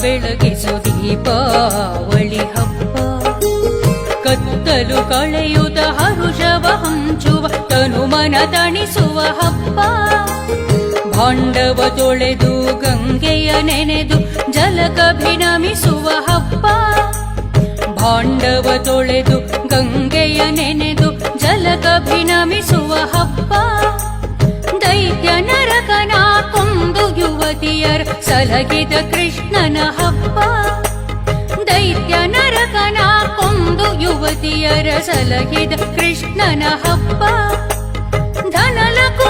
ಬೆಳಗಿಸು ದೀಪಾವಳಿ ಹಬ್ಬ. ಕತ್ತಲು ಕಳೆಯುದ ಹರುಷವ ಹಂಚುವ ತನುಮನ ತಣಿಸುವ ಹಬ್ಬ. ಭಾಂಡವ ತೊಳೆದು ಗಂಗೆಯ ನೆನೆದು ಜಲಕಭಿನಮಿಸುವ ಹಬ್ಬ. ಭಾಂಡವ ತೊಳೆದು ಗಂಗೆಯ ನೆನೆದು ಜಲಕಭಿನಮಿಸುವ ಹಬ್ಬ. ದೈತ್ಯ ನರಕನ ಕೊಂದು ಯುವತಿಯರ ಸಲಗಿದ ಕೃಷ್ಣನ ಹಬ್ಬ. ದೈತ್ಯ ನರಕನ ಕೊಂದು ಯುವತಿಯರ ಸಲಗಿದ ಕೃಷ್ಣನ ಹಬ್ಬ. ಧನಲಕು